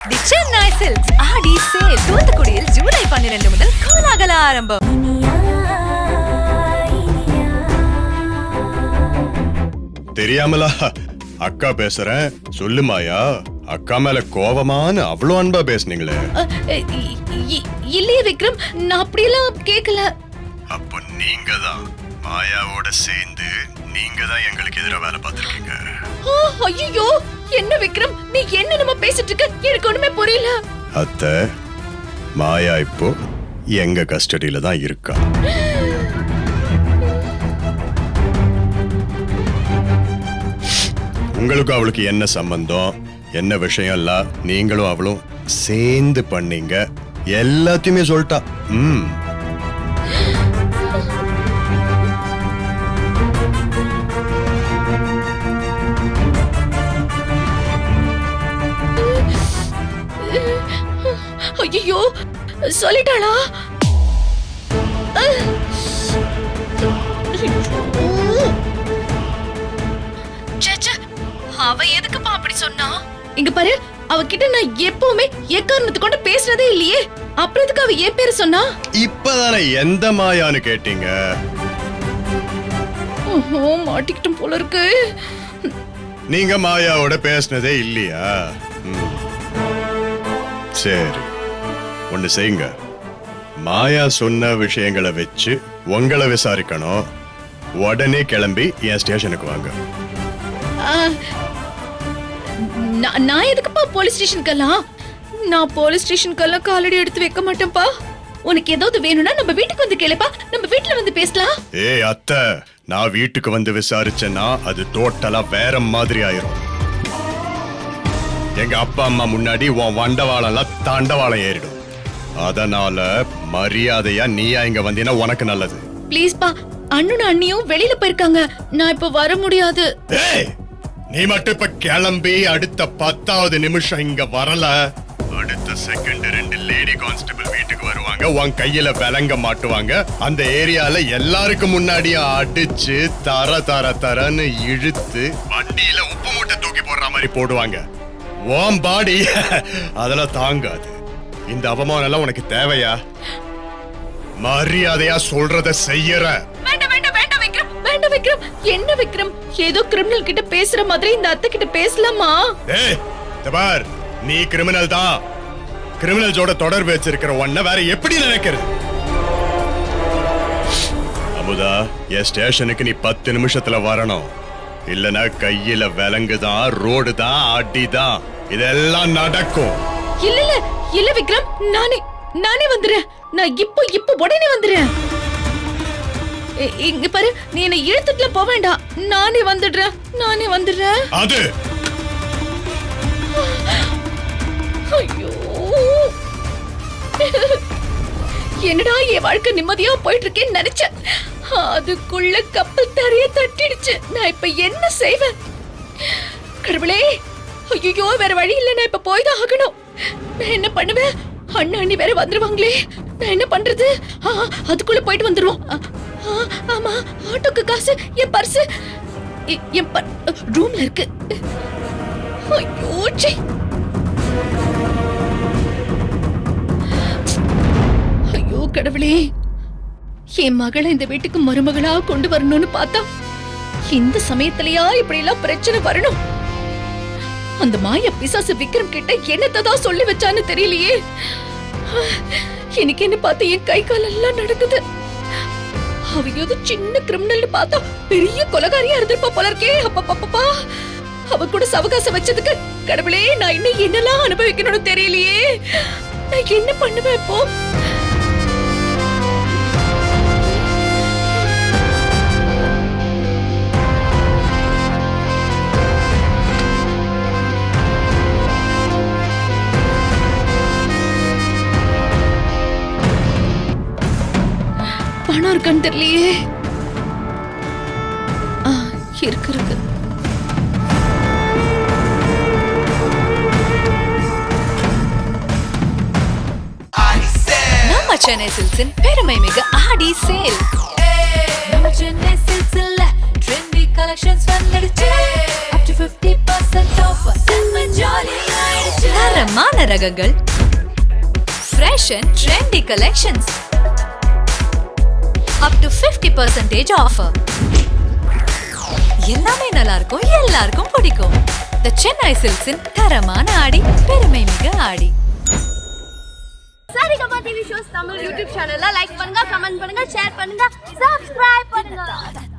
தி Chennai silks ஆடி sale தூத்துக்குடியில் ஜூலை 12 முதல் கோலாகல ஆரம்பம். தெரியாமலா அக்கா பேசுறேன். சொல்லு மாயா, அக்கா மேல கோவமான அவ்வளவு அன்பா பேசுனீங்களே. இல்லையே விக்ரம், நான் அப்படியெல்லாம் கேட்கல. அப்ப நீங்க தான் மாயாவோட சேர்ந்து நீங்க தான் எங்களுக்கு எதிராக வேலை பார்த்திருக்கீங்க. ஐயோ, என்ன விக்ரம், நீ என்ன நம்ம பேசிட்டு இருக்க? எனக்கு ஒண்ணுமே புரியல. அத்தை, மாயா இப்போ எங்க கஸ்டடியில தான் இருக்கா. உங்களுக்கு அவளுக்கு என்ன சம்பந்தம், என்ன விஷயம் எல்லாம் நீங்களும் அவளும் சேர்ந்து பண்ணீங்க எல்லாத்தையுமே சொல்லிட்டா. ஐயோ, சொல்லிட்டாளா? அவ எதுக்குப்பா அப்படி சொன்னா? இங்க பாரு, அவகிட்ட நான் எப்பவுமே எக்காரணத்தை கொண்டு பேசுறதே இல்லையே. அப்புறம் எதுக்கு அவ ஏன் பேரு சொன்னா? இப்பதானே எந்த மாயான்னு கேட்டீங்க. மாட்டிக்கிட்டும் போல இருக்கு. நீங்க மாயாவோட பேசினதே இல்லையா? சரி, ஒண்ணு செய்யுங்க. மாயா சொன்ன விஷயங்களை வச்சு உங்களை விசாரிக்கணும். உடனே கிளம்பி என் ஸ்டேஷனுக்கு வாங்க. நான் எதுக்குப்பா போலீஸ் ஸ்டேஷனுக்கெல்லாம்? நான் போலீஸ் ஸ்டேஷனுக்கெல்லாம் காலடி எடுத்து வைக்க மாட்டேன்ப்பா. உனக்கு ஏதாவது வேணும்னா நம்ம வீட்டுக்கு வந்து கேளுப்பா, நம்ம வீட்டுல வந்து பேசலாம். ஏய் அத்தை, நான் வீட்டுக்கு வந்து விசாரிச்சேன்னா அது டோட்டலா வேற மாதிரி ஆயிரும். எங்க அப்பா அம்மா முன்னாடி உன் வண்டவாளம் எல்லாம் தண்டவாளம் ஏறிடும். அதனால மரியாதையா நீயா இங்க வந்தீனா உனக்கு நல்லது. ப்ளீஸ் பா, அண்ணனும் அண்ணியும் வெளியில போயிருக்காங்க, நான் இப்ப வர முடியாது. ஏய், நீ மட்டும் இப்ப கிளம்பி அடுத்த 10வது நிமிஷம் இங்க வரல, அடுத்த செகண்ட் 2 லேடி கான்ஸ்டபிள் வீட்டுக்கு வருவாங்க. உன் கையில விலங்க மாட்டுவாங்க. அந்த ஏரியால எல்லாருக்கும் முன்னாடியும் அடிச்சு தர தர தரன்னு இழுத்து வண்டியில உப்பு மூட்டை தூக்கி போடுற மாதிரி போடுவாங்க. உன் பாடி அதெல்லாம் தாங்காது. இந்த அவமானம் எல்லாம் உனக்கு தேவையா? மரியாதையா சொல்றத செய்யற. வேண்டாம் வேண்டாம் வேண்டாம் விக்ரம், வேண்டாம் விக்ரம். என்ன விக்ரம், ஏதோ கிரிமினல் கிட்ட பேசுற மாதிரி இந்த அத்தை கிட்ட பேசலாமா? ஏய் தபார், நீ கிரிமினல் தான். கிரிமினல்ஸோட தொடர்பு வச்சிருக்கிற உன்னை வேற எப்படி நினைக்கிறது? அமுதா, என் ஸ்டேஷனுக்கு நீ 10 நிமிஷத்துல வரணும். இல்லனா கையில விலங்குதான், ரோடு தான், அடிதான், இதெல்லாம் நடக்கும். இல்ல இல்ல இல்ல விக்ரம், நானே வந்துறேன். நான் இப்போ உடனே வந்துறேன். இங்க பாரு, நீ என்ன இழுத்துட்டுல போக வேண்டாம். நானே வந்துடுறேன். அது ஐயோ, என்னடா என் வாழ்க்கை நிம்மதியா போயிட்டு இருக்கேன்னு நினைச்சேன். அதுக்குள்ள கப்பல் தரைய தட்டிடுச்சு. நான் இப்ப என்ன செய்வேன்? கடவுளே, ஐயோ, வேற வழி இல்ல. நான் இப்ப போய்தான் ஆகணும். நான் என்ன பண்ணுவேன்? அண்ணா அண்ணி வேற வந்துருவாங்களே. நான் என்ன பண்றது? அதுக்குள்ள போயிட்டு வந்துருவோம். ஆமா, ஆட்டோக்கு காசு, என் பர்ஸ் என் ரூம்ல இருக்கு. ஐயோ சே, ஐயோ கடவுளே, என் மகளை இந்த வீட்டுக்கு மருமகளா கொண்டு வரணும்னு பார்த்தா இந்த சமயத்திலயா இப்படி எல்லாம் பிரச்சனை வரணும்? அந்த மாய பிசாசு விக்ரம் கிட்ட என்னத்தான் சொல்லி வச்சான்னு தெரியலையே. எனக்கு என்ன பார்த்து என் கை கால் எல்லாம் நடக்குது. அவ ஏதோ சின்ன கிரிமினல் பார்த்தா பெரிய கொலைகாரியா இருந்திருப்பா போல இருக்கே. அப்பப்பா, அவ கூட சவகாசம் வச்சதுக்கு கடவுளே, நான் இன்னும் என்னெல்லாம் அனுபவிக்கணும்னு தெரியலையே. நான் என்ன பண்ணுவேன் இப்போ? பணம் இருக்கான்னு தெரியலையே. இருக்கு. நம்ம சென்னை சில்க்ஸின் பெருமை மிகு ஆடி சேல். நம்ம சென்னை சில்க்ஸ்ல ட்ரெண்டி கலெக்ஷன்ஸ் வந்துடுச்சு. up to 50% off. செம்ம ஜாலியா ஆயிடுச்சு. தரமான ரகங்கள், fresh and trendy collections, up to 50% offer. எல்லாமே நல்லா இருக்கும், எல்லாருக்கும் பிடிக்கும். The Chennai Silks in தரமான ஆடி, பெருமை மிக ஆடி. Saregama TV shows Tamil YouTube சேனல்ல லைக் பண்ணுங்க, கமெண்ட் பண்ணுங்க, ஷேர் பண்ணுங்க, சப்ஸ்கிரைப் பண்ணுங்க.